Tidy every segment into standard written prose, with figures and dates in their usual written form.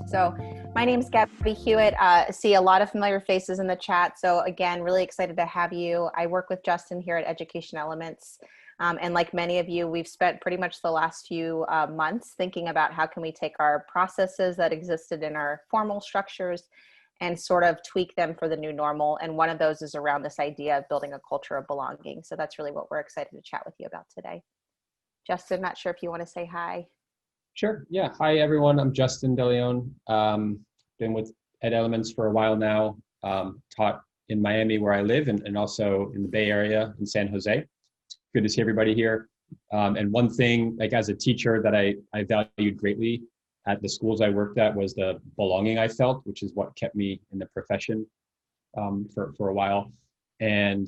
So my name is Gabby Hewitt. See a lot of familiar faces in the chat. So again, really excited to have you. I work with Justin here at Education Elements. And like many of you, we've spent pretty much the last few months thinking about how can we take our processes that existed in our formal structures and sort of tweak them for the new normal. And one of those is around this idea of building a culture of belonging. So that's really what we're excited to chat with you about today. Justin, not sure if you want to say hi. Sure. Yeah. Hi, everyone. I'm Justin DeLeon. Been with Ed Elements for a while now. Taught in Miami, where I live, and also in the Bay Area in San Jose. It's good to see everybody here. And one thing, like as a teacher, that I valued greatly at the schools I worked at was the belonging I felt, which is what kept me in the profession for a while. And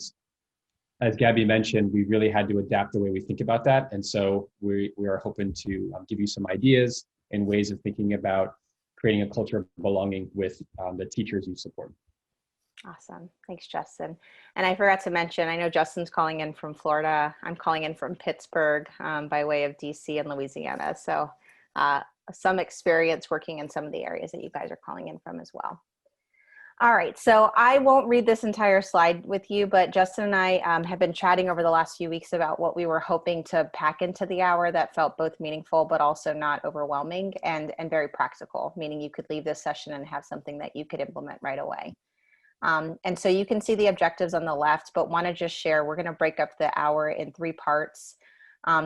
as Gabby mentioned, we really had to adapt the way we think about that. And so we are hoping to give you some ideas and ways of thinking about creating a culture of belonging with the teachers you support. Awesome. Thanks, Justin. And I forgot to mention, I know Justin's calling in from Florida. I'm calling in from Pittsburgh by way of DC and Louisiana. So some experience working in some of the areas that you guys are calling in from as well. All right, so I won't read this entire slide with you, but Justin and I have been chatting over the last few weeks about what we were hoping to pack into the hour that felt both meaningful, but also not overwhelming and very practical, meaning you could leave this session and have something that you could implement right away. And so you can see the objectives on the left, but want to just share, we're going to break up the hour in 3 parts.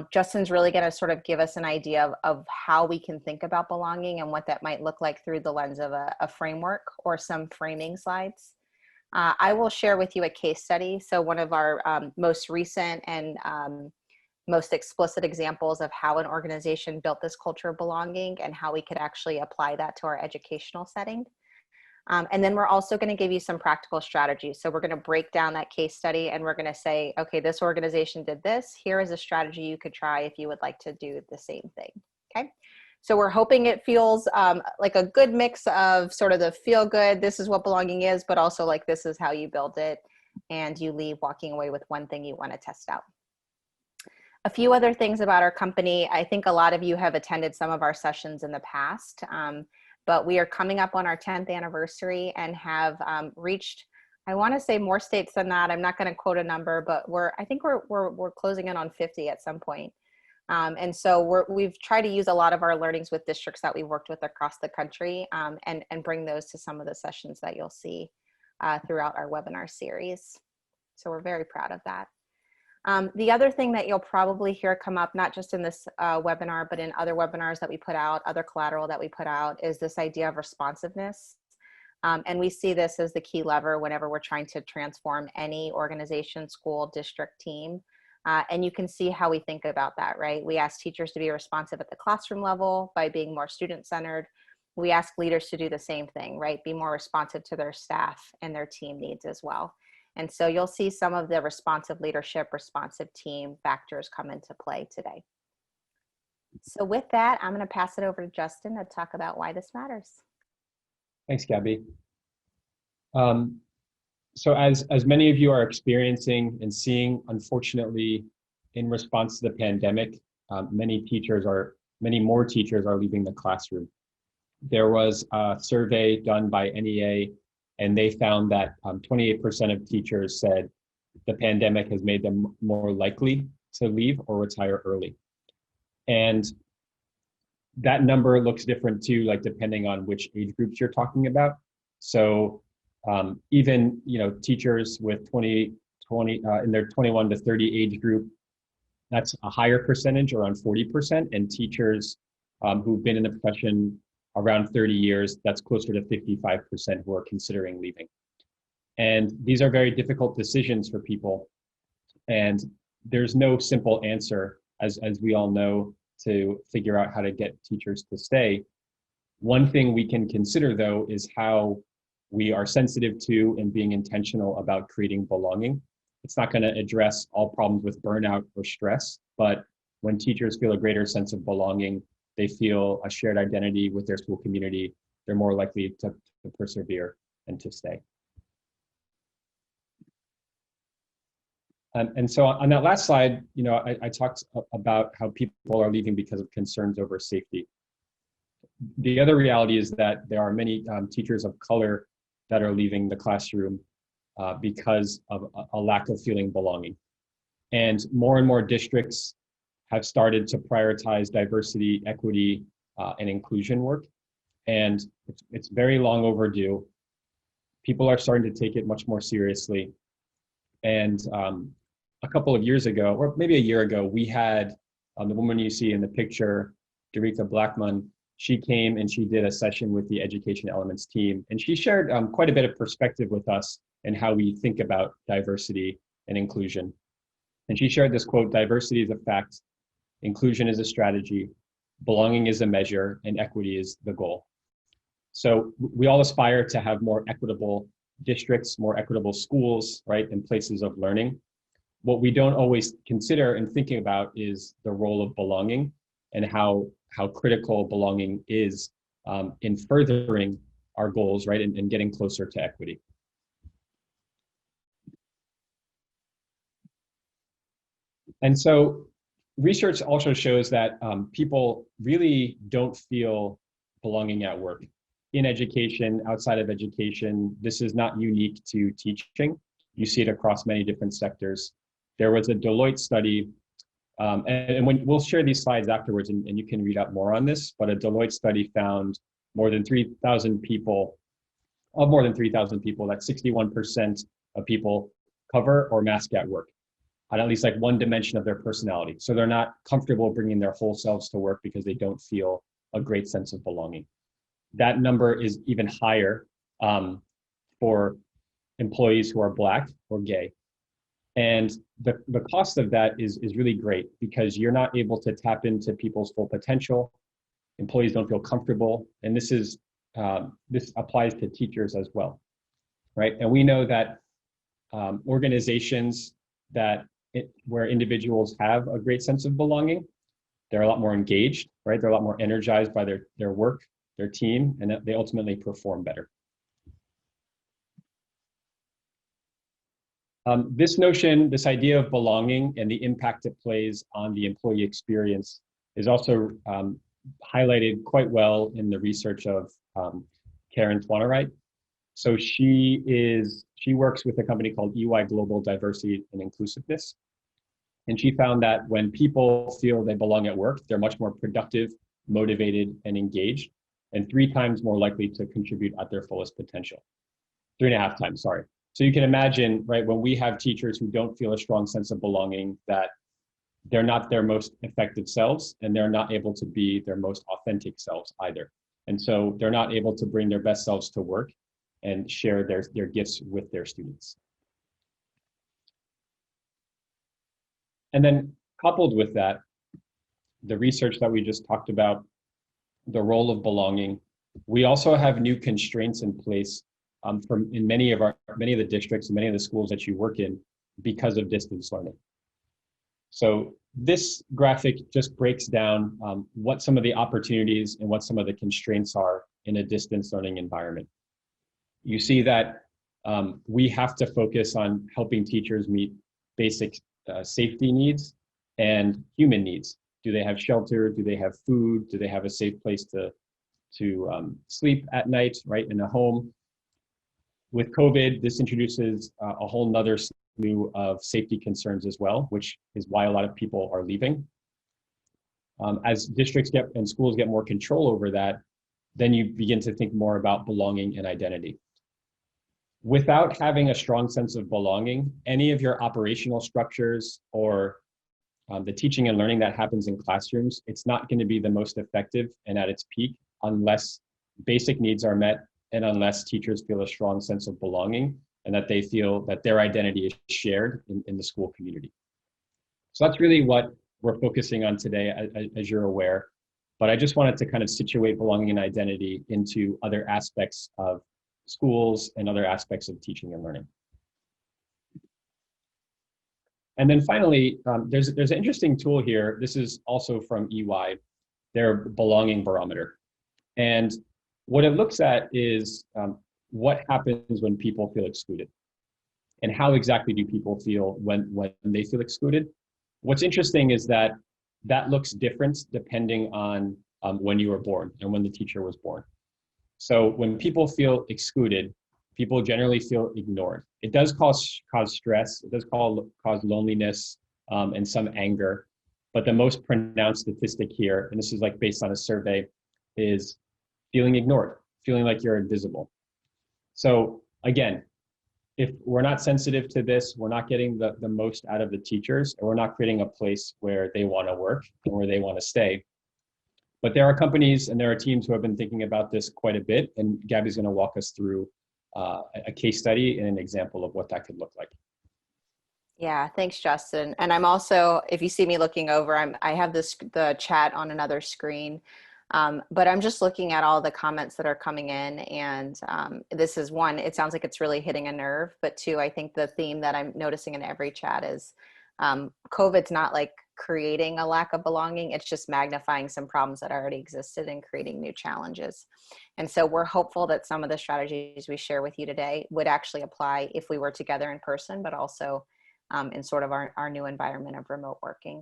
Justin's really going to sort of give us an idea of how we can think about belonging and what that might look like through the lens of a framework or some framing slides. I will share with you a case study. So one of our most recent and most explicit examples of how an organization built this culture of belonging and how we could actually apply that to our educational setting. And then we're also going to give you some practical strategies. So we're going to break down that case study and we're going to say, okay, this organization did this. Here is a strategy you could try if you would like to do the same thing. Okay. So we're hoping it feels like a good mix of sort of the feel good, this is what belonging is, but also like this is how you build it. And you leave walking away with one thing you want to test out. A few other things about our company. I think a lot of you have attended some of our sessions in the past. But we are coming up on our 10th anniversary and have reached, I want to say more states than that. I'm not going to quote a number, but I think we're closing in on 50 at some point. And so we've tried to use a lot of our learnings with districts that we've worked with across the country and bring those to some of the sessions that you'll see throughout our webinar series. So we're very proud of that. The other thing that you'll probably hear come up, not just in this webinar, but in other webinars that we put out, other collateral that we put out, is this idea of responsiveness. And we see this as the key lever whenever we're trying to transform any organization, school, district, team. And you can see how we think about that, right? We ask teachers to be responsive at the classroom level by being more student-centered. We ask leaders to do the same thing, right? Be more responsive to their staff and their team needs as well. And so you'll see some of the responsive leadership, responsive team factors come into play today. So with that, I'm going to pass it over to Justin to talk about why this matters. Thanks, Gabby. So as many of you are experiencing and seeing, unfortunately, in response to the pandemic, many more teachers are leaving the classroom. There was a survey done by NEA, and they found that 28% of teachers said the pandemic has made them more likely to leave or retire early. And that number looks different too, like depending on which age groups you're talking about. So even teachers with in their 21 to 30 age group, that's a higher percentage, around 40%, and teachers who've been in the profession around 30 years, that's closer to 55% who are considering leaving. And these are very difficult decisions for people. And there's no simple answer, as we all know, to figure out how to get teachers to stay. One thing we can consider, though, is how we are sensitive to and being intentional about creating belonging. It's not going to address all problems with burnout or stress, but when teachers feel a greater sense of belonging, they feel a shared identity with their school community, they're more likely to persevere and to stay. And so on that last slide, I talked about how people are leaving because of concerns over safety. the other reality is that there are many teachers of color that are leaving the classroom because of a lack of feeling belonging. And more districts have started to prioritize diversity, equity, and inclusion work. And it's very long overdue. People are starting to take it much more seriously. And a couple of years ago, or maybe a year ago, we had the woman you see in the picture, Dorita Blackman. She came and she did a session with the Education Elements team. And she shared quite a bit of perspective with us and how we think about diversity and inclusion. And she shared this quote: "Diversity is a fact, inclusion is a strategy, belonging is a measure, and equity is the goal." So we all aspire to have more equitable districts, more equitable schools, right, and places of learning. What we don't always consider and thinking about is the role of belonging and how critical belonging is in furthering our goals, right, and getting closer to equity. And so research also shows that people really don't feel belonging at work. In education, outside of education, this is not unique to teaching. You see it across many different sectors. There was a Deloitte study, and when we'll share these slides afterwards, and you can read up more on this, but a Deloitte study found more than 3,000 people, that 61% of people cover or mask at work on at least like one dimension of their personality. So they're not comfortable bringing their whole selves to work because they don't feel a great sense of belonging. That number is even higher for employees who are Black or gay. And the cost of that is really great because you're not able to tap into people's full potential. Employees don't feel comfortable. And this applies to teachers as well, right? And we know that organizations where individuals have a great sense of belonging, they're a lot more engaged, right? They're a lot more energized by their work, their team, and they ultimately perform better. This notion, this idea of belonging and the impact it plays on the employee experience is also highlighted quite well in the research of Karen Twanaright. So she works with a company called EY Global Diversity and Inclusiveness. And she found that when people feel they belong at work, they're much more productive, motivated, and engaged, and 3 times more likely to contribute at their fullest potential. 3.5 times, sorry. So you can imagine, right, when we have teachers who don't feel a strong sense of belonging, that they're not their most effective selves, and they're not able to be their most authentic selves either. And so they're not able to bring their best selves to work and share their gifts with their students. And then coupled with that, the research that we just talked about, the role of belonging, we also have new constraints in place in many of the districts and many of the schools that you work in because of distance learning. So this graphic just breaks down what some of the opportunities and what some of the constraints are in a distance learning environment. You see that we have to focus on helping teachers meet basic safety needs and human needs. Do they have shelter? Do they have food? Do they have a safe place to sleep at night, right, in a home? With COVID, this introduces a whole nother slew of safety concerns as well, which is why a lot of people are leaving. As districts and schools get more control over that, then you begin to think more about belonging and identity. Without having a strong sense of belonging, any of your operational structures or the teaching and learning that happens in classrooms, it's not going to be the most effective and at its peak unless basic needs are met and unless teachers feel a strong sense of belonging and that they feel that their identity is shared in the school community. So that's really what we're focusing on today, as you're aware. But I just wanted to kind of situate belonging and identity into other aspects of schools and other aspects of teaching and learning. And then finally, there's an interesting tool here. This is also from EY, their belonging barometer. And what it looks at is what happens when people feel excluded and how exactly do people feel when they feel excluded. What's interesting is that looks different depending on when you were born and when the teacher was born. So when people feel excluded, people generally feel ignored. It does cause stress. It does cause loneliness and some anger. But the most pronounced statistic here, and this is like based on a survey, is feeling ignored, feeling like you're invisible. So again, if we're not sensitive to this, we're not getting the most out of the teachers, and we're not creating a place where they want to work and where they want to stay. But there are companies and there are teams who have been thinking about this quite a bit, and Gabby's going to walk us through a case study and an example of what that could look like. Yeah, thanks, Justin. And I'm also, if you see me looking over, I have the chat on another screen, but I'm just looking at all the comments that are coming in, and this is one, it sounds like it's really hitting a nerve, but two, I think the theme that I'm noticing in every chat is COVID's not like creating a lack of belonging, it's just magnifying some problems that already existed and creating new challenges. And so we're hopeful that some of the strategies we share with you today would actually apply if we were together in person, but also in sort of our new environment of remote working.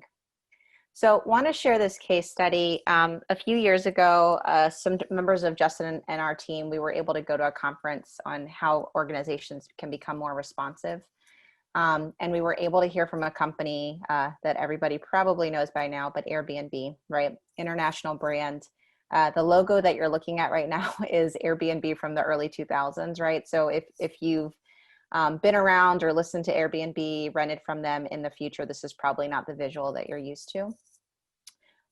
So want to share this case study. A few years ago, some members of Justin and our team, we were able to go to a conference on how organizations can become more responsive. And we were able to hear from a company that everybody probably knows by now, but Airbnb, right? International brand. The logo that you're looking at right now is Airbnb from the early 2000s, right? So if you've been around or listened to Airbnb, rented from them in the future, this is probably not the visual that you're used to.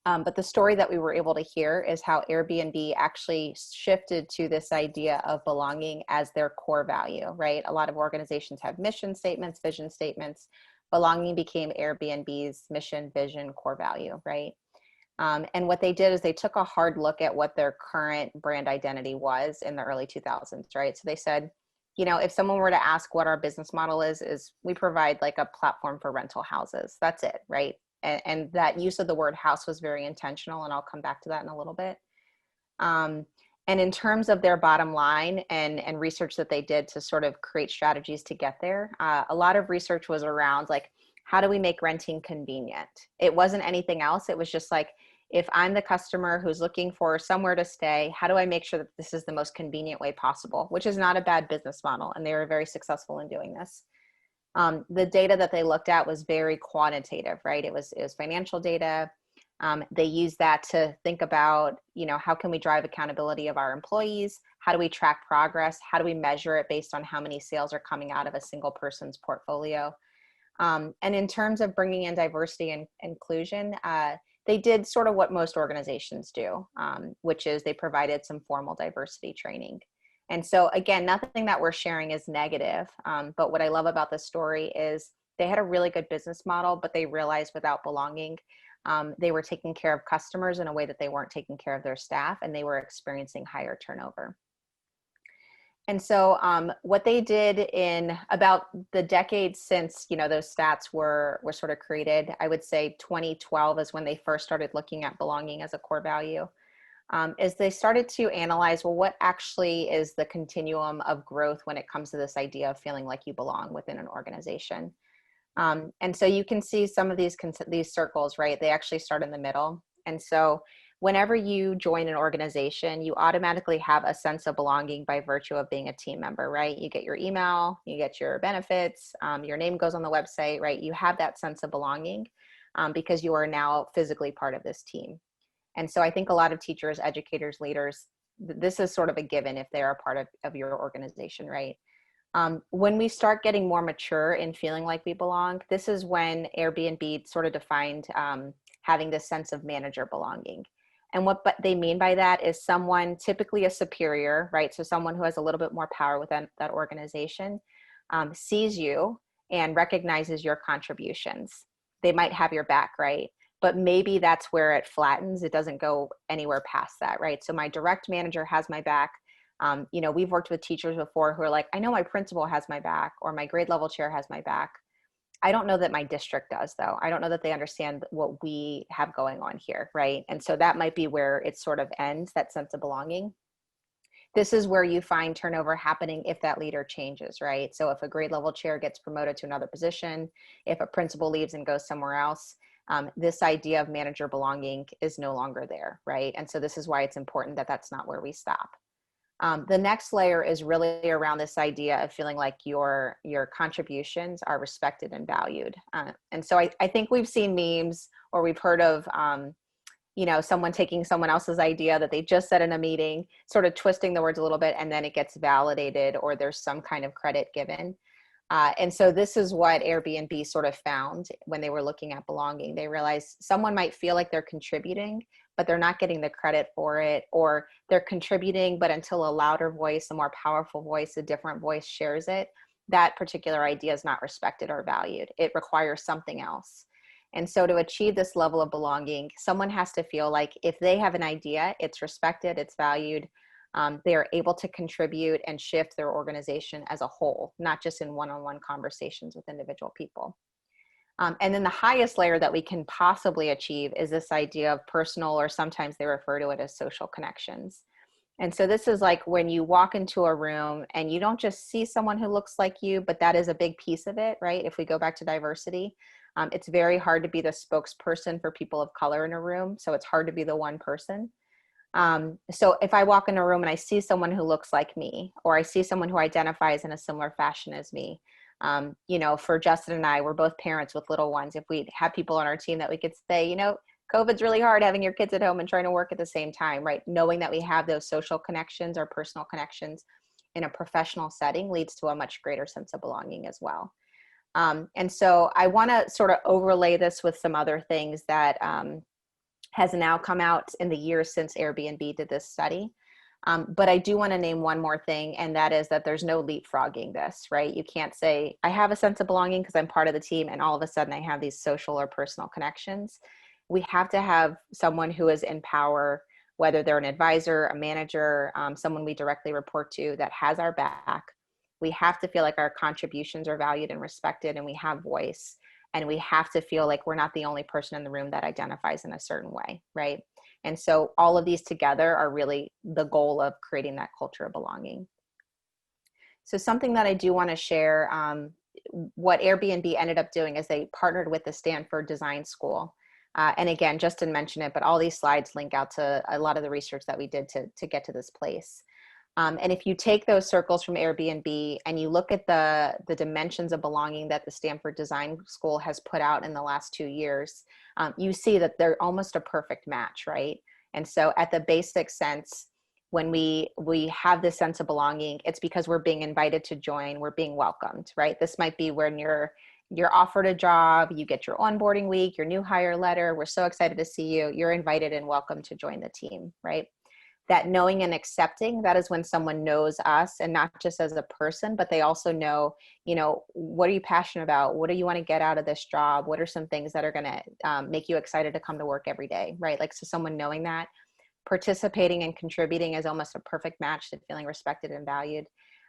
But the story that we were able to hear is how Airbnb actually shifted to this idea of belonging as their core value, right? A lot of organizations have mission statements, vision statements. Belonging became Airbnb's mission, vision, core value, right? And what they did is they took a hard look at what their current brand identity was in the early 2000s, right? So they said, you know, if someone were to ask what our business model is we provide like a platform for rental houses. That's it, right? And that use of the word house was very intentional, and I'll come back to that in a little bit. And in terms of their bottom line and research that they did to sort of create strategies to get there, a lot of research was around like, how do we make renting convenient? It wasn't anything else. It was just like, if I'm the customer who's looking for somewhere to stay, how do I make sure that this is the most convenient way possible, which is not a bad business model. And they were very successful in doing this. The data that they looked at was very quantitative, right? It was financial data. They used that to think about, you know, how can we drive accountability of our employees? How do we track progress? How do we measure it based on how many sales are coming out of a single person's portfolio? And in terms of bringing in diversity and inclusion, they did sort of what most organizations do, which is they provided some formal diversity training. And so again, nothing that we're sharing is negative, but what I love about this story is they had a really good business model, but they realized without belonging, they were taking care of customers in a way that they weren't taking care of their staff, and they were experiencing higher turnover. And so what they did in about the decade since, you know, those stats were sort of created, I would say 2012 is when they first started looking at belonging as a core value, is they started to analyze, well, what actually is the continuum of growth when it comes to this idea of feeling like you belong within an organization. And so you can see some of these circles, right? They actually start in the middle. And so whenever you join an organization, you automatically have a sense of belonging by virtue of being a team member, right? You get your email, you get your benefits, your name goes on the website, right? You have that sense of belonging because you are now physically part of this team. And so I think a lot of teachers, educators, leaders, this is sort of a given if they're a part of your organization, right? When we start getting more mature in feeling like we belong, this is when Airbnb sort of defined having this sense of manager belonging. And what they mean by that is someone, typically a superior, right? So someone who has a little bit more power within that organization, sees you and recognizes your contributions. They might have your back, right? But maybe that's where it flattens. It doesn't go anywhere past that, right? So my direct manager has my back. You know, we've worked with teachers before who are like, I know my principal has my back, or my grade level chair has my back. I don't know that my district does, though. I don't know that they understand what we have going on here, right? And so that might be where it sort of ends, that sense of belonging. This is where you find turnover happening if that leader changes, right? So if a grade level chair gets promoted to another position, if a principal leaves and goes somewhere else, this idea of manager belonging is no longer there, right? And so this is why it's important that that's not where we stop. The next layer is really around this idea of feeling like your contributions are respected and valued. And so I think we've seen memes, or we've heard of, someone taking someone else's idea that they just said in a meeting, sort of twisting the words a little bit, and then it gets validated, or there's some kind of credit given. And so this is what Airbnb sort of found when they were looking at belonging. They realized someone might feel like they're contributing, but they're not getting the credit for it, or they're contributing, but until a louder voice, a more powerful voice, a different voice shares it, that particular idea is not respected or valued. It requires something else. And so to achieve this level of belonging, someone has to feel like if they have an idea, it's respected, it's valued, they are able to contribute and shift their organization as a whole, not just in one-on-one conversations with individual people. And then the highest layer that we can possibly achieve is this idea of personal, or sometimes they refer to it as social connections. And so this is like when you walk into a room and you don't just see someone who looks like you, but that is a big piece of it, right? If we go back to diversity, it's very hard to be the spokesperson for people of color in a room. So it's hard to be the one person. So if I walk in a room and I see someone who looks like me, or I see someone who identifies in a similar fashion as me, for Justin and I, we're both parents with little ones. If we have people on our team that we could say, COVID's really hard having your kids at home and trying to work at the same time, right? Knowing that we have those social connections or personal connections in a professional setting leads to a much greater sense of belonging as well. And so I want to sort of overlay this with some other things that has now come out in the years since Airbnb did this study. But I do want to name one more thing, and that is that there's no leapfrogging this, right? You can't say, I have a sense of belonging because I'm part of the team, and all of a sudden I have these social or personal connections. We have to have someone who is in power, whether they're an advisor, a manager, someone we directly report to, that has our back. We have to feel like our contributions are valued and respected, and we have voice. And we have to feel like we're not the only person in the room that identifies in a certain way, right? And so all of these together are really the goal of creating that culture of belonging. So something that I do want to share, what Airbnb ended up doing is they partnered with the Stanford Design School. And again, Justin mentioned it, but all these slides link out to a lot of the research that we did to get to this place. And if you take those circles from Airbnb and you look at the dimensions of belonging that the Stanford Design School has put out in the last 2 years, you see that they're almost a perfect match, right? And so at the basic sense, when we have this sense of belonging, it's because we're being invited to join, we're being welcomed, right? This might be when you're offered a job, you get your onboarding week, your new hire letter, we're so excited to see you, you're invited and welcome to join the team, right? That knowing and accepting, that is when someone knows us, and not just as a person, but they also know, what are you passionate about? What do you want to get out of this job? What are some things that are going to make you excited to come to work every day, right? Like, so someone knowing that, participating and contributing is almost a perfect match to feeling respected and valued.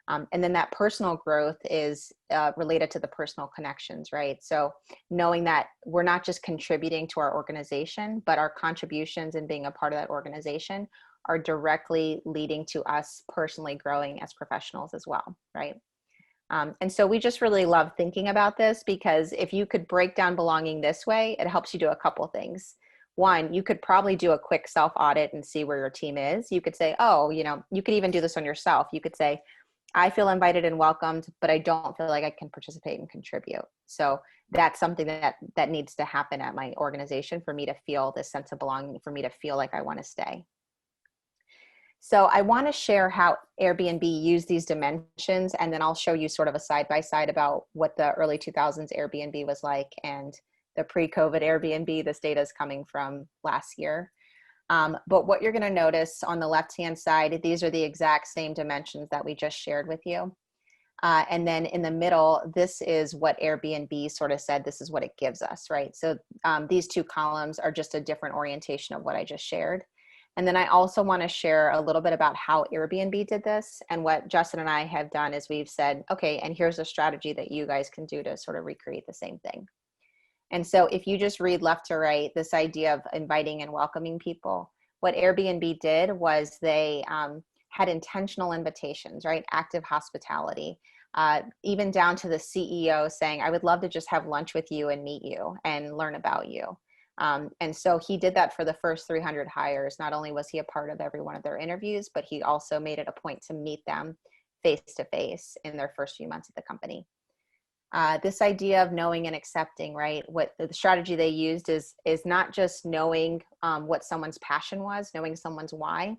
And then that personal growth is related to the personal connections, right? So knowing that we're not just contributing to our organization, but our contributions and being a part of that organization are directly leading to us personally growing as professionals as well, right? And so we just really love thinking about this, because if you could break down belonging this way, it helps you do a couple things. One, you could probably do a quick self-audit and see where your team is. You could say, you could even do this on yourself. You could say, I feel invited and welcomed, but I don't feel like I can participate and contribute. So that's something that needs to happen at my organization for me to feel this sense of belonging, for me to feel like I want to stay. So I want to share how Airbnb used these dimensions, and then I'll show you sort of a side-by-side about what the early 2000s Airbnb was like and the pre-COVID Airbnb. This data is coming from last year. But what you're going to notice on the left-hand side, these are the exact same dimensions that we just shared with you. And then in the middle, this is what Airbnb sort of said, this is what it gives us, right? So these two columns are just a different orientation of what I just shared. And then I also want to share a little bit about how Airbnb did this. And what Justin and I have done is we've said, okay, and here's a strategy that you guys can do to sort of recreate the same thing. And so if you just read left to right, this idea of inviting and welcoming people, what Airbnb did was they had intentional invitations, right? Active hospitality. even down to the CEO saying, I would love to just have lunch with you and meet you and learn about you. And so he did that for the first 300 hires. Not only was he a part of every one of their interviews, but he also made it a point to meet them face to face in their first few months at the company. This idea of knowing and accepting, right? What the strategy they used is not just knowing what someone's passion was, knowing someone's why,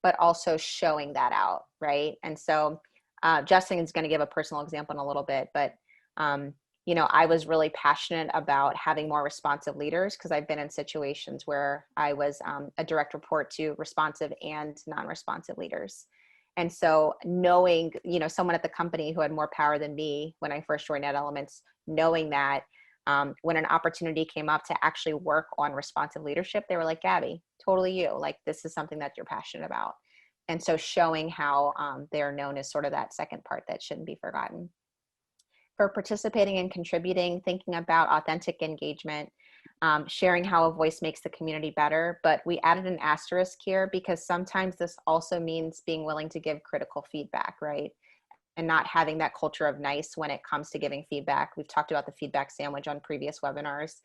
but also showing that out, right? And so Justin is going to give a personal example in a little bit, but you know, I was really passionate about having more responsive leaders because I've been in situations where I was a direct report to responsive and non-responsive leaders. And so knowing, you know, someone at the company who had more power than me when I first joined NetElements, knowing that when an opportunity came up to actually work on responsive leadership, they were like, Gabby, totally you. Like, this is something that you're passionate about. And so showing how they're known as sort of that second part that shouldn't be forgotten. For participating and contributing, thinking about authentic engagement, sharing how a voice makes the community better. But we added an asterisk here because sometimes this also means being willing to give critical feedback, right? And not having that culture of nice when it comes to giving feedback. We've talked about the feedback sandwich on previous webinars.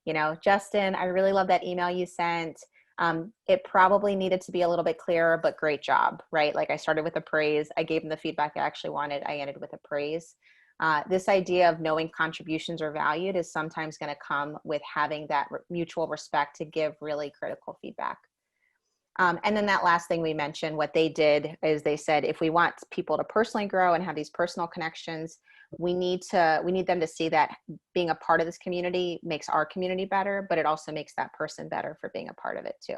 You know, Justin, I really love that email you sent. It probably needed to be a little bit clearer, but great job, right? Like, I started with a praise. I gave them the feedback I actually wanted. I ended with a praise. This idea of knowing contributions are valued is sometimes going to come with having that mutual respect to give really critical feedback. And then that last thing we mentioned, what they did is they said, if we want people to personally grow and have these personal connections, we need them to see that being a part of this community makes our community better, but it also makes that person better for being a part of it too.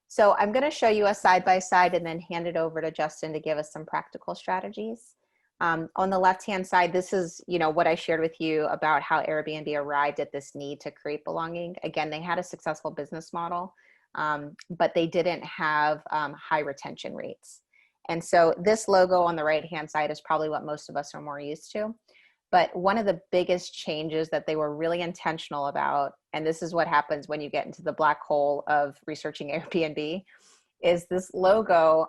So I'm going to show you a side-by-side and then hand it over to Justin to give us some practical strategies. On the left-hand side, this is, you know, what I shared with you about how Airbnb arrived at this need to create belonging. Again, they had a successful business model, but they didn't have high retention rates. And so this logo on the right-hand side is probably what most of us are more used to. But one of the biggest changes that they were really intentional about, and this is what happens when you get into the black hole of researching Airbnb, is this logo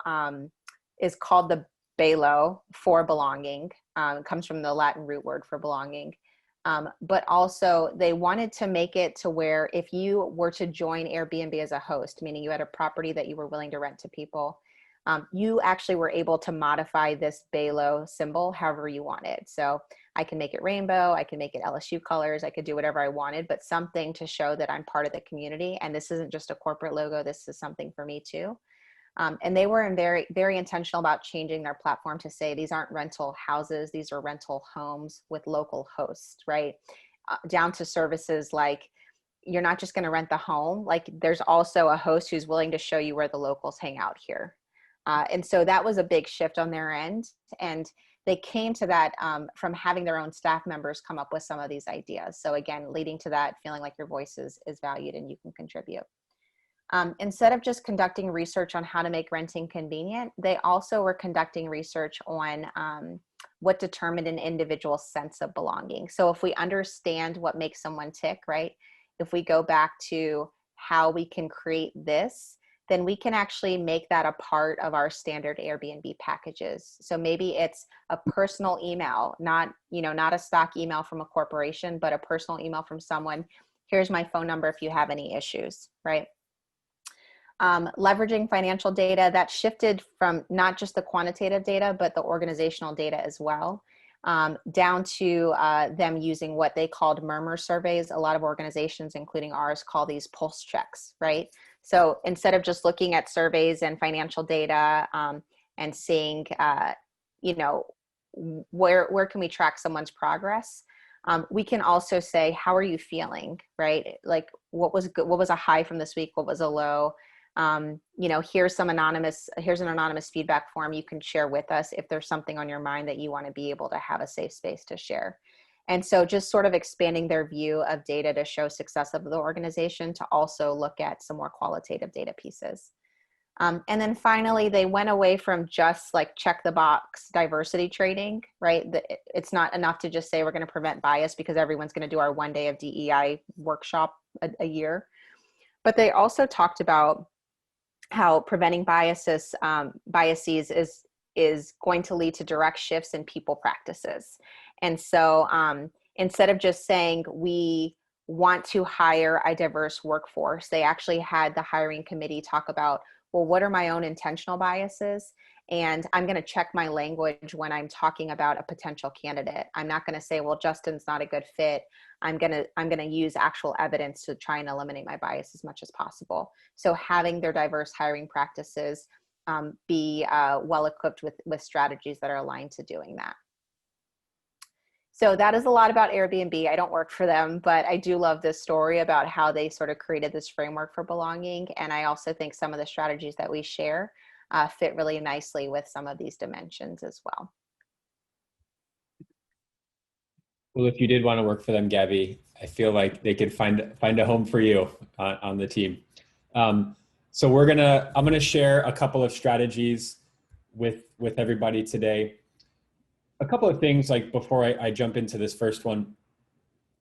is called the Belo, for belonging. It comes from the Latin root word for belonging. But also they wanted to make it to where if you were to join Airbnb as a host, meaning you had a property that you were willing to rent to people, you actually were able to modify this Belo symbol however you wanted. So I can make it rainbow, I can make it LSU colors, I could do whatever I wanted, but something to show that I'm part of the community. And this isn't just a corporate logo, this is something for me too. And they were very, very intentional about changing their platform to say these aren't rental houses, these are rental homes with local hosts, right? Down to services like, you're not just going to rent the home, like there's also a host who's willing to show you where the locals hang out here. And so that was a big shift on their end. And they came to that from having their own staff members come up with some of these ideas. So again, leading to that feeling like your voice is valued and you can contribute. Instead of just conducting research on how to make renting convenient, they also were conducting research on what determined an individual's sense of belonging. So if we understand what makes someone tick, right? If we go back to how we can create this, then we can actually make that a part of our standard Airbnb packages. So maybe it's a personal email, not a stock email from a corporation, but a personal email from someone. Here's my phone number if you have any issues, right? Leveraging financial data, that shifted from not just the quantitative data, but the organizational data as well, down to them using what they called murmur surveys. A lot of organizations, including ours, call these pulse checks, right? So instead of just looking at surveys and financial data and seeing, where can we track someone's progress, we can also say, how are you feeling, right? Like what was good, what was a high from this week, what was a low? Here's an anonymous feedback form you can share with us if there's something on your mind that you want to be able to have a safe space to share. And so just sort of expanding their view of data to show success of the organization, to also look at some more qualitative data pieces. And then finally, they went away from just like check the box diversity training, right? It's not enough to just say we're going to prevent bias because everyone's going to do our 1 day of DEI workshop a year. But they also talked about how preventing biases is is going to lead to direct shifts in people practices. And so instead of just saying we want to hire a diverse workforce, they actually had the hiring committee talk about, well, what are my own intentional biases? And I'm going to check my language when I'm talking about a potential candidate. I'm not going to say, well, Justin's not a good fit. I'm going to use actual evidence to try and eliminate my bias as much as possible. So having their diverse hiring practices be well equipped with strategies that are aligned to doing that. So that is a lot about Airbnb. I don't work for them, but I do love this story about how they sort of created this framework for belonging. And I also think some of the strategies that we share fit really nicely with some of these dimensions as well. Well, if you did want to work for them, Gabby, I feel like they could find a home for you on the team. So I'm gonna share a couple of strategies with everybody today. A couple of things, like before I jump into this first one,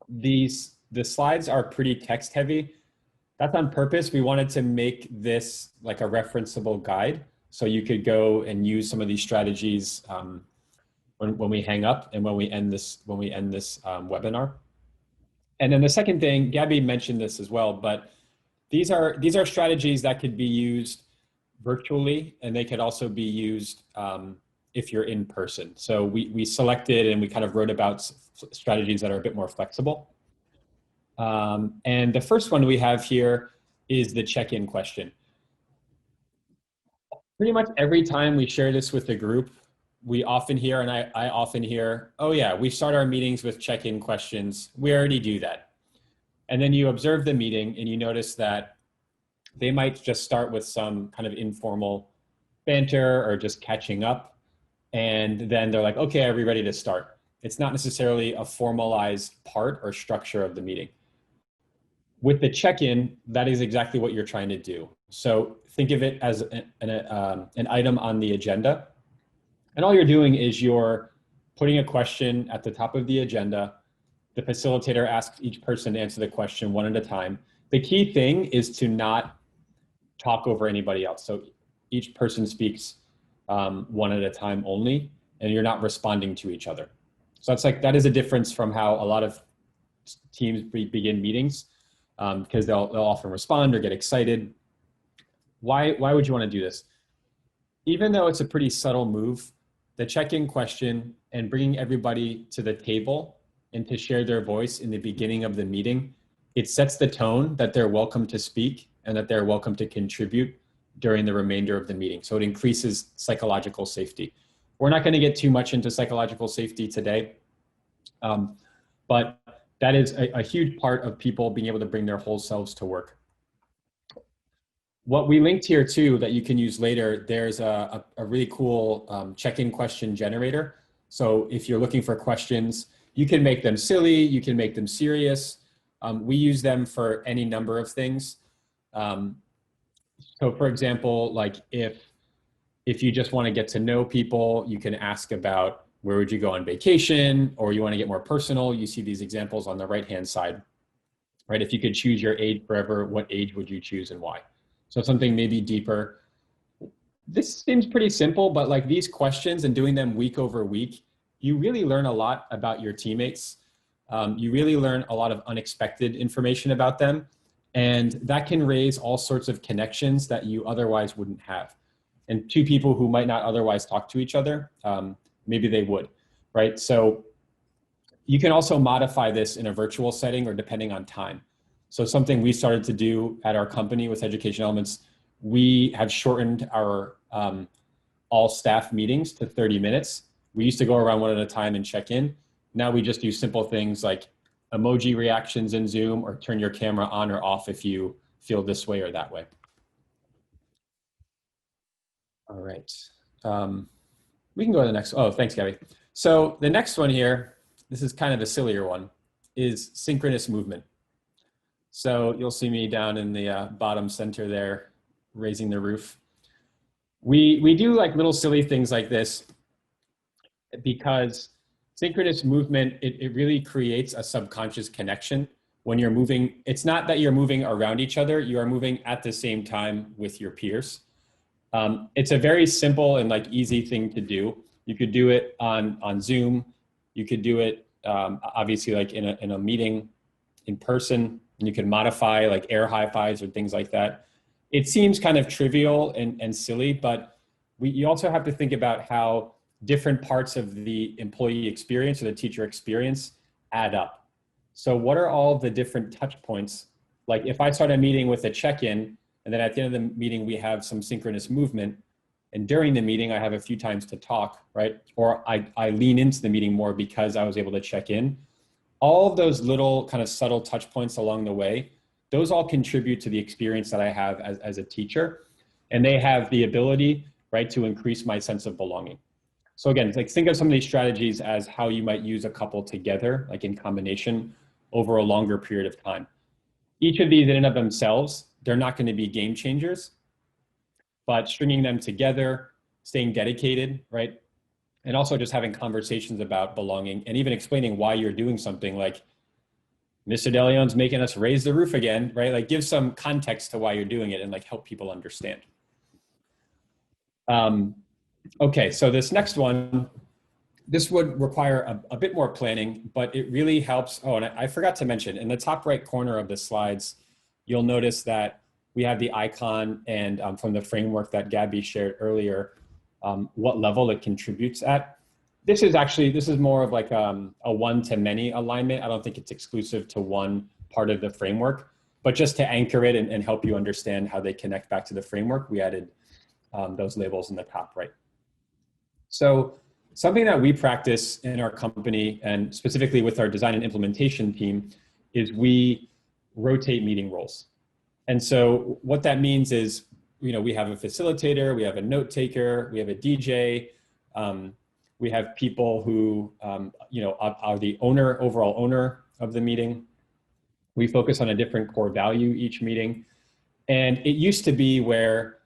the slides are pretty text heavy. That's on purpose. We wanted to make this like a referenceable guide, so you could go and use some of these strategies when we hang up and when we end this webinar. And then the second thing, Gabby mentioned this as well, but these are strategies that could be used virtually, and they could also be used if you're in person. So we selected and we kind of wrote about strategies that are a bit more flexible. And the first one we have here is the check-in question. Pretty much every time we share this with the group, we often hear, and I often hear, oh yeah, we start our meetings with check-in questions. We already do that. And then you observe the meeting and you notice that they might just start with some kind of informal banter or just catching up. And then they're like, okay, are we ready to start? It's not necessarily a formalized part or structure of the meeting. With the check-in, that is exactly what you're trying to do. So think of it as an item on the agenda. And all you're doing is you're putting a question at the top of the agenda. The facilitator asks each person to answer the question one at a time. The key thing is to not talk over anybody else. So each person speaks one at a time only, and you're not responding to each other. So that is a difference from how a lot of teams begin meetings, because they'll often respond or get excited. Why would you want to do this? Even though it's a pretty subtle move, the check-in question and bringing everybody to the table and to share their voice in the beginning of the meeting, it sets the tone that they're welcome to speak and that they're welcome to contribute during the remainder of the meeting. So it increases psychological safety. We're not going to get too much into psychological safety today, but that is a huge part of people being able to bring their whole selves to work. What we linked here too that you can use later, there's a really cool check-in question generator. So if you're looking for questions, you can make them silly, you can make them serious. We use them for any number of things. So for example, like if you just want to get to know people, you can ask about where would you go on vacation, or you want to get more personal, you see these examples on the right-hand side, right? If you could choose your age forever, what age would you choose and why? So something maybe deeper. This seems pretty simple, but like these questions and doing them week over week, you really learn a lot about your teammates. You really learn a lot of unexpected information about them. And that can raise all sorts of connections that you otherwise wouldn't have. And two people who might not otherwise talk to each other, maybe they would, right? So you can also modify this in a virtual setting or depending on time. So something we started to do at our company with Education Elements, we have shortened our all staff meetings to 30 minutes. We used to go around one at a time and check in. Now we just do simple things like emoji reactions in Zoom, or turn your camera on or off if you feel this way or that way. All right. We can go to the next. Oh, thanks, Gabby. So the next one here, this is kind of a sillier one, is synchronous movement. So you'll see me down in the bottom center there, raising the roof. We do like little silly things like this because synchronous movement, it really creates a subconscious connection when you're moving. It's not that you're moving around each other, you are moving at the same time with your peers. It's a very simple and like easy thing to do. You could do it on Zoom. You could do it obviously like in a meeting in person. And you can modify like air high fives or things like that. It seems kind of trivial and silly, but you also have to think about how different parts of the employee experience or the teacher experience add up. So what are all the different touch points? Like if I start a meeting with a check-in, and then at the end of the meeting, we have some synchronous movement, and during the meeting, I have a few times to talk, right? Or I lean into the meeting more because I was able to check in. All of those little kind of subtle touch points along the way, those all contribute to the experience that I have as a teacher. And they have the ability, right, to increase my sense of belonging. So again, like think of some of these strategies as how you might use a couple together, like in combination over a longer period of time. Each of these in and of themselves, they're not going to be game changers, but stringing them together, staying dedicated, right? And also just having conversations about belonging and even explaining why you're doing something like Mr. DeLeon's making us raise the roof again, right? Like give some context to why you're doing it and like help people understand. Okay, so this next one, this would require a bit more planning, but it really helps. Oh, and I forgot to mention, in the top right corner of the slides, you'll notice that we have the icon and from the framework that Gabby shared earlier, what level it contributes at. This is more of like a one-to-many alignment. I don't think it's exclusive to one part of the framework, but just to anchor it and help you understand how they connect back to the framework, we added those labels in the top right. So something that we practice in our company and specifically with our design and implementation team is we rotate meeting roles. And so what that means is, we have a facilitator, we have a note taker, we have a DJ, we have people who, are the overall owner of the meeting. We focus on a different core value each meeting. And it used to be where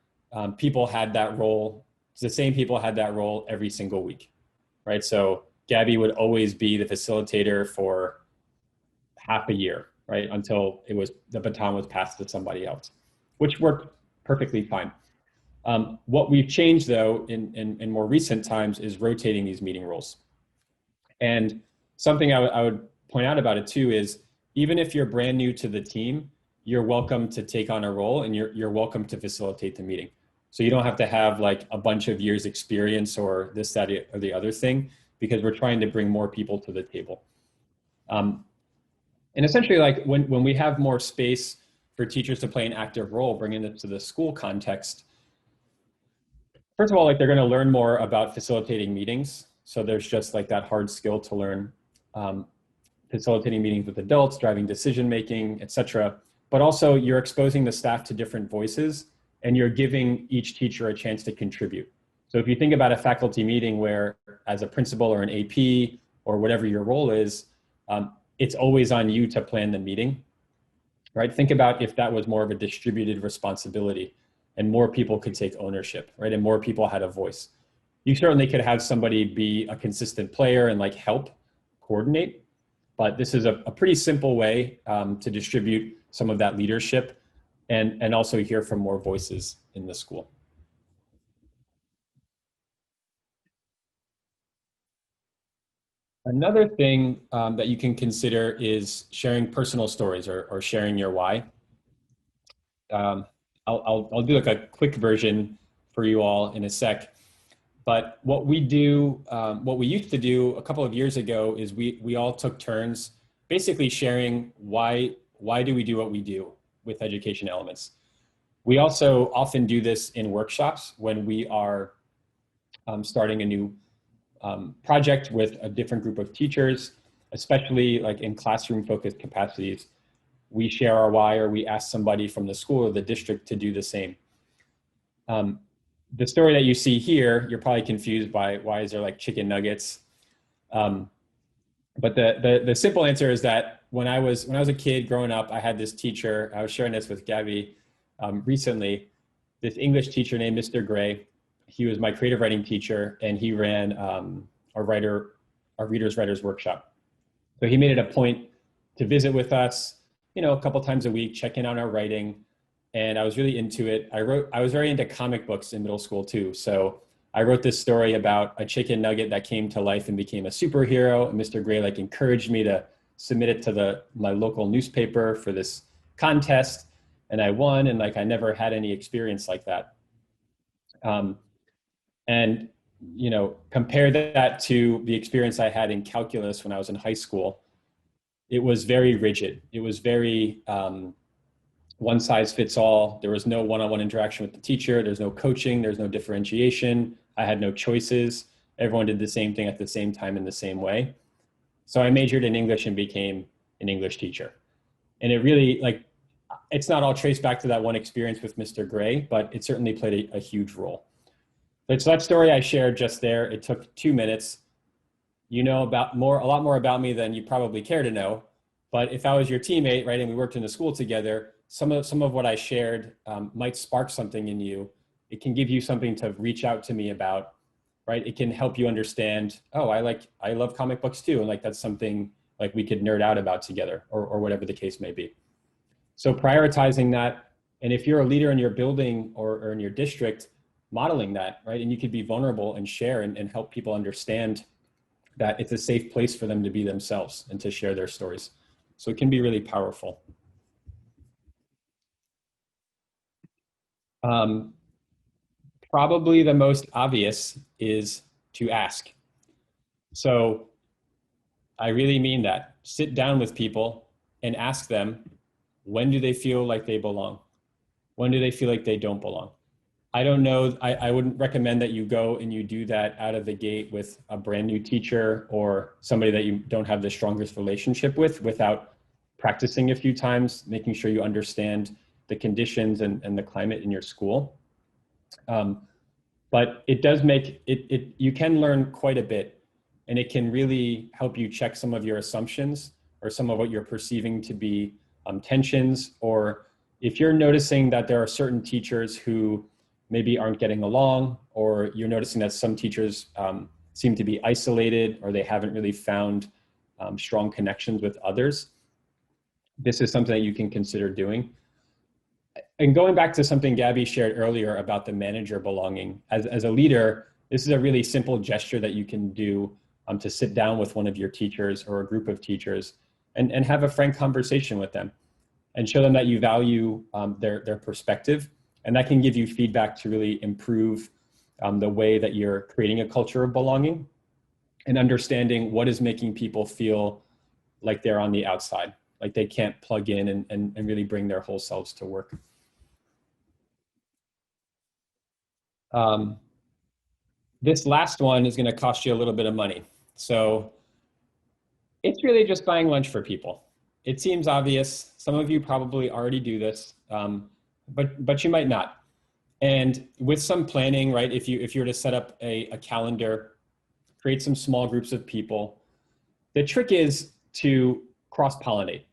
people had that role, the same people had that role every single week, right? So Gabby would always be the facilitator for half a year, right? Until the baton was passed to somebody else, which worked perfectly fine. What we've changed though in more recent times is rotating these meeting roles. And something I would point out about it too is even if you're brand new to the team, you're welcome to take on a role and you're welcome to facilitate the meeting. So you don't have to have like a bunch of years experience or this, that, or the other thing, because we're trying to bring more people to the table. And essentially like when we have more space for teachers to play an active role, bringing it to the school context, first of all, like they're gonna learn more about facilitating meetings. So there's just like that hard skill to learn facilitating meetings with adults, driving decision-making, et cetera. But also you're exposing the staff to different voices and you're giving each teacher a chance to contribute. So if you think about a faculty meeting where as a principal or an AP or whatever your role is, it's always on you to plan the meeting, right? Think about if that was more of a distributed responsibility and more people could take ownership, right? And more people had a voice. You certainly could have somebody be a consistent player and like help coordinate, but this is a pretty simple way to distribute some of that leadership and also hear from more voices in the school. Another thing that you can consider is sharing personal stories or sharing your why. I'll do like a quick version for you all in a sec. But what we do, what we used to do a couple of years ago is we all took turns basically sharing why do we do what we do with education elements. We also often do this in workshops when we are starting a new project with a different group of teachers, especially like in classroom focused capacities. We share our why or we ask somebody from the school or the district to do the same. The story that you see here, you're probably confused by why is there like chicken nuggets. But the simple answer is that when I was a kid growing up, I had this teacher, I was sharing this with Gabby recently, this English teacher named Mr. Gray. He was my creative writing teacher and he ran our Readers Writers Workshop. So he made it a point to visit with us, a couple times a week, check in on our writing. and I was really into it. I was very into comic books in middle school too. So I wrote this story about a chicken nugget that came to life and became a superhero. And Mr. Gray like encouraged me to submit it to my local newspaper for this contest. And I won, and like I never had any experience like that. And you know, compare that to the experience I had in calculus when I was in high school. It was very rigid. It was very one size fits all. There was no one-on-one interaction with the teacher. There's no coaching. There's no differentiation. I had no choices. Everyone did the same thing at the same time in the same way. So I majored in English and became an English teacher. And it really, like, it's not all traced back to that one experience with Mr. Gray, but it certainly played a huge role. So that story I shared just there, it took 2 minutes. You know about a lot more about me than you probably care to know. But if I was your teammate, right, and we worked in the school together, some of what I shared might spark something in you. It can give you something to reach out to me about, right? It can help you understand, oh, I love comic books too. And like, that's something like we could nerd out about together, or whatever the case may be. So prioritizing that. And if you're a leader in your building or in your district, modeling that, right? And you could be vulnerable and share and help people understand that it's a safe place for them to be themselves and to share their stories. So it can be really powerful. Probably the most obvious is to ask. So I really mean that. Sit down with people and ask them, when do they feel like they belong? When do they feel like they don't belong? I don't know. I wouldn't recommend that you go and you do that out of the gate with a brand new teacher or somebody that you don't have the strongest relationship with, without practicing a few times, making sure you understand the conditions and the climate in your school. But it does make it, you can learn quite a bit, and it can really help you check some of your assumptions or some of what you're perceiving to be tensions, or if you're noticing that there are certain teachers who maybe aren't getting along, or you're noticing that some teachers seem to be isolated, or they haven't really found strong connections with others. This is something that you can consider doing. And going back to something Gabby shared earlier about the manager belonging, as a leader, this is a really simple gesture that you can do to sit down with one of your teachers or a group of teachers and have a frank conversation with them and show them that you value their perspective. And that can give you feedback to really improve the way that you're creating a culture of belonging and understanding what is making people feel like they're on the outside, like they can't plug in and really bring their whole selves to work. This last one is going to cost you a little bit of money. So it's really just buying lunch for people. It seems obvious. Some of you probably already do this, but you might not. And with some planning, right, if you were to set up a calendar, create some small groups of people, the trick is to cross-pollinate.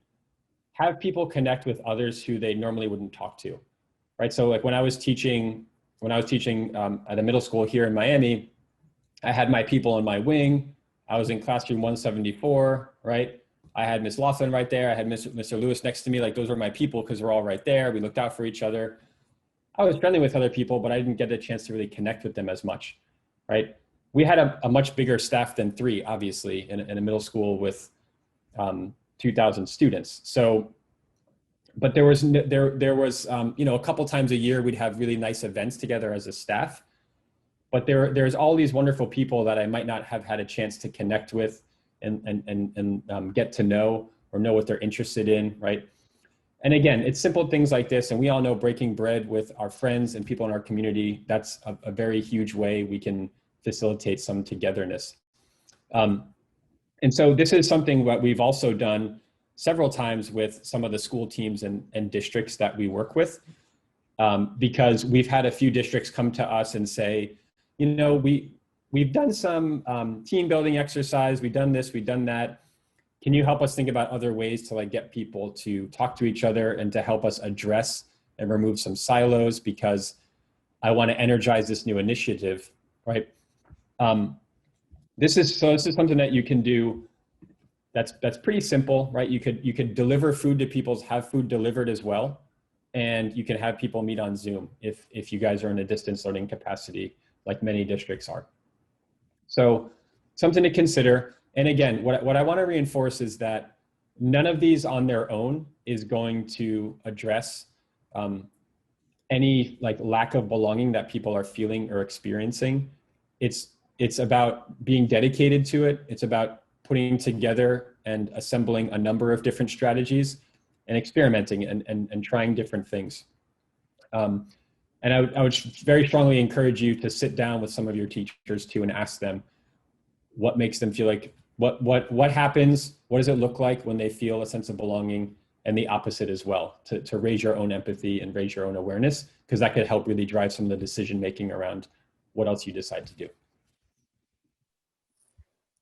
Have people connect with others who they normally wouldn't talk to, right? So like when I was teaching at a middle school here in Miami, I had my people in my wing. I was in classroom 174, right? I had Miss Laughlin right there. I had Mr. Lewis next to me. Like those were my people because we're all right there. We looked out for each other. I was friendly with other people, but I didn't get a chance to really connect with them as much, right? We had a much bigger staff than 3, obviously, in a middle school with 2,000 students. So, but there was you know, a couple times a year we'd have really nice events together as a staff. But there's all these wonderful people that I might not have had a chance to connect with and get to know or know what they're interested in, right? And again, it's simple things like this, and we all know breaking bread with our friends and people in our community, that's a very huge way we can facilitate some togetherness. And so this is something that we've also done several times with some of the school teams and districts that we work with, because we've had a few districts come to us and say, you know, we've done some team building exercise, we've done this, we've done that. Can you help us think about other ways to like get people to talk to each other and to help us address and remove some silos, because I want to energize this new initiative, right? This is something that you can do that's pretty simple, right? You could deliver food to people, have food delivered as well. and you can have people meet on Zoom if you guys are in a distance learning capacity, like many districts are. So something to consider. And again, what I want to reinforce is that none of these on their own is going to address any like lack of belonging that people are feeling or experiencing. It's about being dedicated to it. It's about putting together and assembling a number of different strategies and experimenting and trying different things. And I would very strongly encourage you to sit down with some of your teachers too and ask them what makes them feel like, what happens, what does it look like when they feel a sense of belonging, and the opposite as well, to raise your own empathy and raise your own awareness, because that could help really drive some of the decision making around what else you decide to do.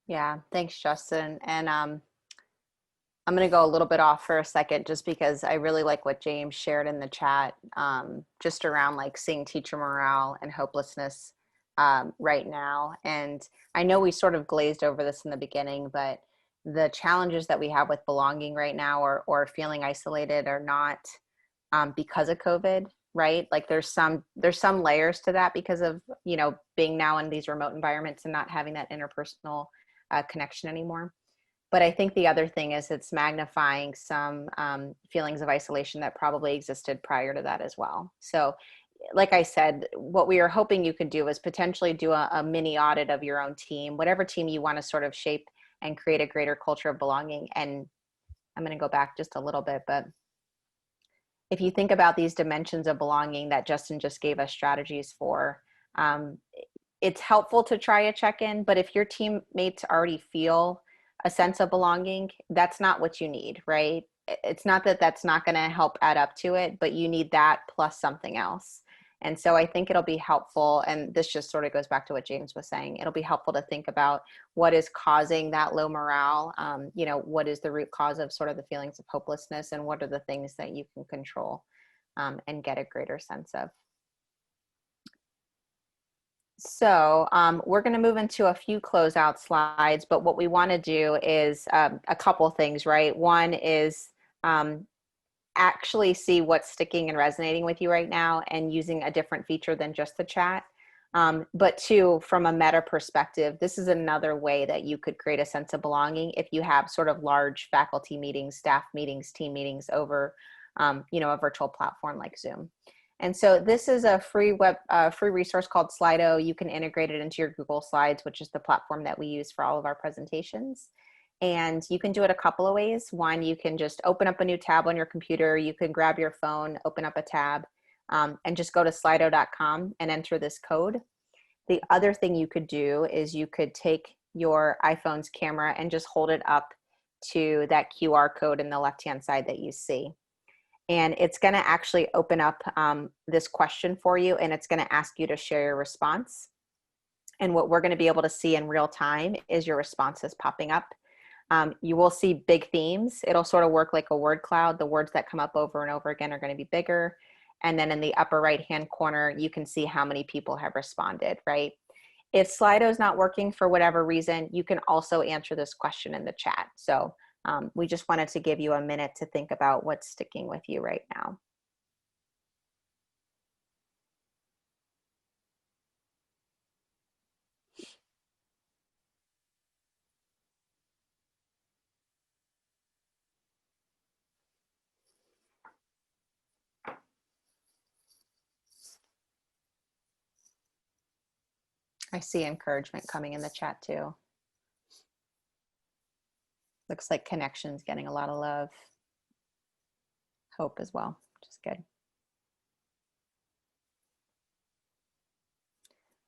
Yeah, thanks, Justin. And I'm going to go a little bit off for a second, just because I really like what James shared in the chat, just around like seeing teacher morale and hopelessness right now. And I know we sort of glazed over this in the beginning, but the challenges that we have with belonging right now, or feeling isolated, are not because of COVID, right? Like there's some layers to that because of, being now in these remote environments and not having that interpersonal connection anymore. But I think the other thing is it's magnifying some feelings of isolation that probably existed prior to that as well. So like I said, what we are hoping you could do is potentially do a mini audit of your own team, whatever team you want to sort of shape and create a greater culture of belonging. And I'm going to go back just a little bit, but if you think about these dimensions of belonging that Justin just gave us strategies for, it's helpful to try a check-in, but if your teammates already feel a sense of belonging, that's not what you need, right? It's not that that's not going to help add up to it, but you need that plus something else. And so I think it'll be helpful, and this just sort of goes back to what James was saying, it'll be helpful to think about what is causing that low morale, what is the root cause of sort of the feelings of hopelessness, and what are the things that you can control and get a greater sense of. So we're going to move into a few closeout slides, but what we want to do is a couple things, right? One is actually see what's sticking and resonating with you right now and using a different feature than just the chat. But two, from a meta perspective, this is another way that you could create a sense of belonging if you have sort of large faculty meetings, staff meetings, team meetings over, a virtual platform like Zoom. And so this is a free resource called Slido. You can integrate it into your Google Slides, which is the platform that we use for all of our presentations. And you can do it a couple of ways. One, you can just open up a new tab on your computer. You can grab your phone, open up a tab, and just go to slido.com and enter this code. The other thing you could do is you could take your iPhone's camera and just hold it up to that QR code in the left-hand side that you see. And it's going to actually open up this question for you, and it's going to ask you to share your response. And what we're going to be able to see in real time is your responses popping up. You will see big themes. It'll sort of work like a word cloud. The words that come up over and over again are going to be bigger. And then in the upper right-hand corner, you can see how many people have responded, right? If Slido is not working for whatever reason, you can also answer this question in the chat. So we just wanted to give you a minute to think about what's sticking with you right now. I see encouragement coming in the chat too. Looks like Connection's getting a lot of love. Hope as well, which is good.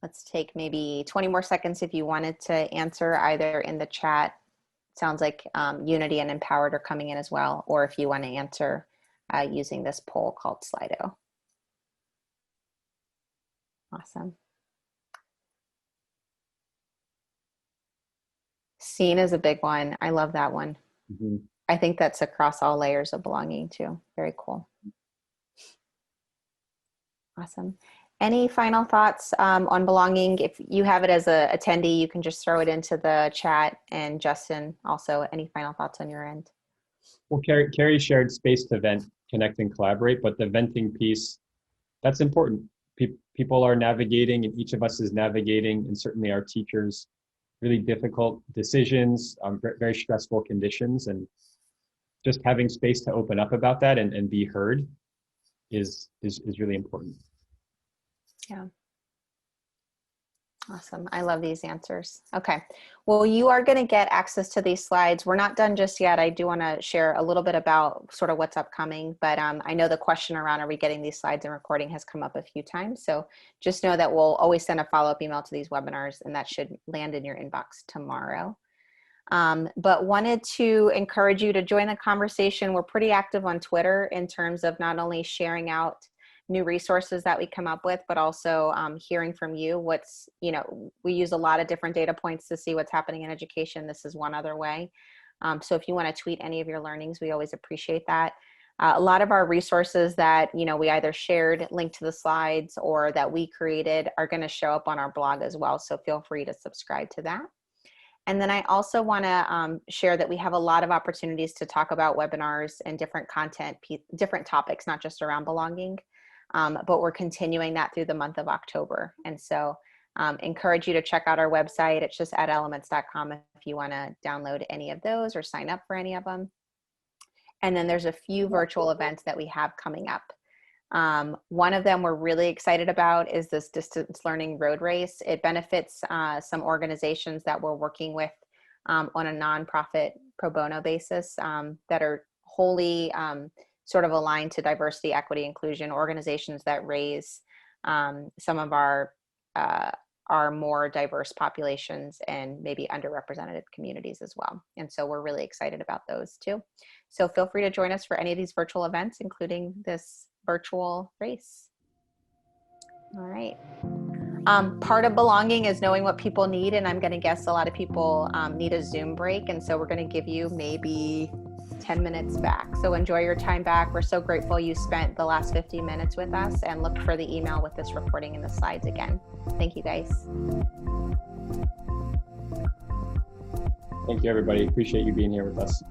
Let's take maybe 20 more seconds if you wanted to answer either in the chat. Sounds like Unity and Empowered are coming in as well, or if you want to answer using this poll called Slido. Awesome. Seen is a big one. I love that one. Mm-hmm. I think that's across all layers of belonging too. Very cool. Awesome. Any final thoughts on belonging? If you have it as an attendee, you can just throw it into the chat. And Justin, also, any final thoughts on your end? Well, Carrie shared space to vent, connect, and collaborate, but the venting piece, that's important. People are navigating, and each of us is navigating, and certainly our teachers, really difficult decisions, very stressful conditions, and just having space to open up about that and be heard is really important. Yeah. Awesome. I love these answers. Okay. Well, you are going to get access to these slides. We're not done just yet. I do want to share a little bit about sort of what's upcoming, but I know the question around, are we getting these slides and recording, has come up a few times. So just know that we'll always send a follow-up email to these webinars, and that should land in your inbox tomorrow. But wanted to encourage you to join the conversation. We're pretty active on Twitter in terms of not only sharing out new resources that we come up with, but also hearing from you. We use a lot of different data points to see what's happening in education. This is one other way. So if you want to tweet any of your learnings, we always appreciate that. A lot of our resources that, we either shared, linked to the slides, or that we created are going to show up on our blog as well. So feel free to subscribe to that. And then I also want to share that we have a lot of opportunities to talk about webinars and different content, different topics, not just around belonging. But we're continuing that through the month of October. And so encourage you to check out our website. It's just @elements.com if you want to download any of those or sign up for any of them. And then there's a few virtual events that we have coming up. One of them we're really excited about is this distance learning road race. It benefits some organizations that we're working with on a nonprofit pro bono basis that are wholly sort of aligned to diversity, equity, inclusion, organizations that raise some of our more diverse populations and maybe underrepresented communities as well. And so we're really excited about those too. So feel free to join us for any of these virtual events, including this virtual race. All right. Part of belonging is knowing what people need, and I'm going to guess a lot of people need a Zoom break, and so we're going to give you maybe 10 minutes back. So enjoy your time back. We're so grateful you spent the last 50 minutes with us, and look for the email with this recording and the slides again. Thank you, guys. Thank you, everybody. Appreciate you being here with us.